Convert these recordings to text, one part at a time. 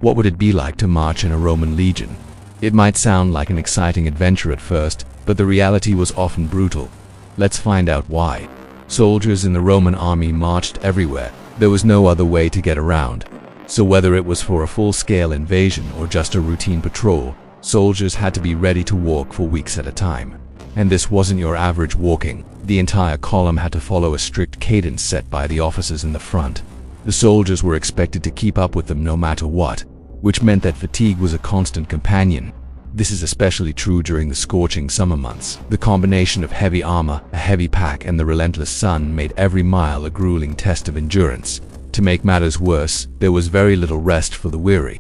What would it be like to march in a Roman legion? It might sound like an exciting adventure at first, but the reality was often brutal. Let's find out why. Soldiers in the Roman army marched everywhere. There was no other way to get around. So whether it was for a full-scale invasion or just a routine patrol, soldiers had to be ready to walk for weeks at a time. And this wasn't your average walking. The entire column had to follow a strict cadence set by the officers in the front. The soldiers were expected to keep up with them no matter what, which meant that fatigue was a constant companion. This is especially true during the scorching summer months. The combination of heavy armor, a heavy pack, and the relentless sun made every mile a grueling test of endurance. To make matters worse, there was very little rest for the weary.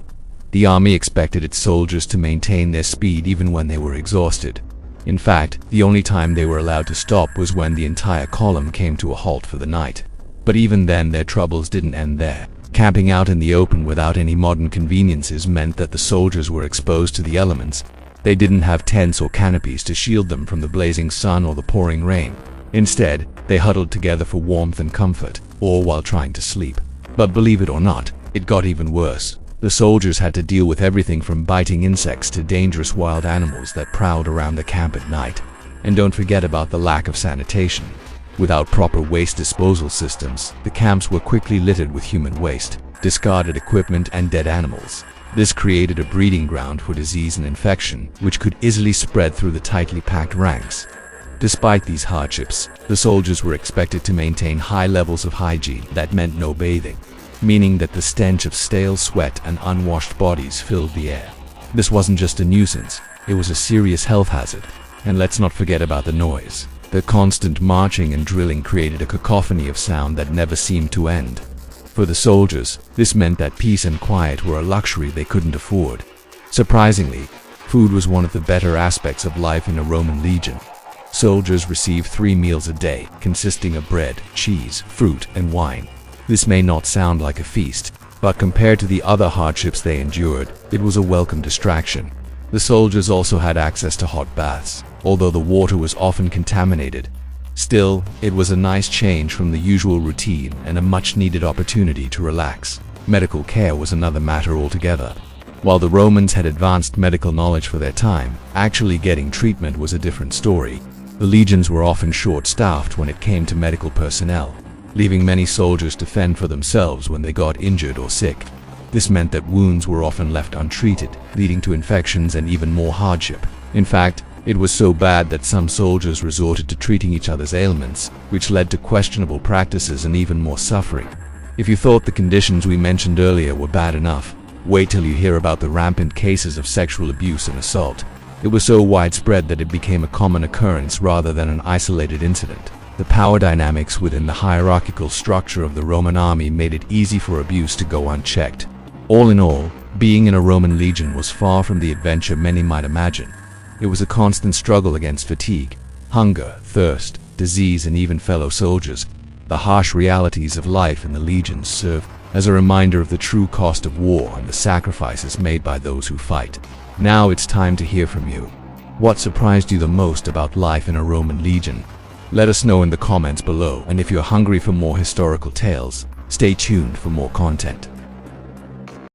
The army expected its soldiers to maintain their speed even when they were exhausted. In fact, the only time they were allowed to stop was when the entire column came to a halt for the night. But even then, their troubles didn't end there. Camping out in the open without any modern conveniences meant that the soldiers were exposed to the elements. They didn't have tents or canopies to shield them from the blazing sun or the pouring rain. Instead, they huddled together for warmth and comfort, all while trying to sleep. But believe it or not, it got even worse. The soldiers had to deal with everything from biting insects to dangerous wild animals that prowled around the camp at night. And don't forget about the lack of sanitation. Without proper waste disposal systems, the camps were quickly littered with human waste, discarded equipment, and dead animals. This created a breeding ground for disease and infection, which could easily spread through the tightly packed ranks. Despite these hardships, the soldiers were expected to maintain high levels of hygiene. That meant no bathing, meaning that the stench of stale sweat and unwashed bodies filled the air. This wasn't just a nuisance, it was a serious health hazard. And let's not forget about the noise. The constant marching and drilling created a cacophony of sound that never seemed to end. For the soldiers, this meant that peace and quiet were a luxury they couldn't afford. Surprisingly, food was one of the better aspects of life in a Roman legion. Soldiers received 3 meals a day, consisting of bread, cheese, fruit, and wine. This may not sound like a feast, but compared to the other hardships they endured, it was a welcome distraction. The soldiers also had access to hot baths, although the water was often contaminated. Still, it was a nice change from the usual routine and a much-needed opportunity to relax. Medical care was another matter altogether. While the Romans had advanced medical knowledge for their time, actually getting treatment was a different story. The legions were often short-staffed when it came to medical personnel, leaving many soldiers to fend for themselves when they got injured or sick. This meant that wounds were often left untreated, leading to infections and even more hardship. In fact, it was so bad that some soldiers resorted to treating each other's ailments, which led to questionable practices and even more suffering. If you thought the conditions we mentioned earlier were bad enough, wait till you hear about the rampant cases of sexual abuse and assault. It was so widespread that it became a common occurrence rather than an isolated incident. The power dynamics within the hierarchical structure of the Roman army made it easy for abuse to go unchecked. All in all, being in a Roman legion was far from the adventure many might imagine. It was a constant struggle against fatigue, hunger, thirst, disease, and even fellow soldiers. The harsh realities of life in the legions serve as a reminder of the true cost of war and the sacrifices made by those who fight. Now it's time to hear from you. What surprised you the most about life in a Roman legion? Let us know in the comments below, and if you're hungry for more historical tales, stay tuned for more content.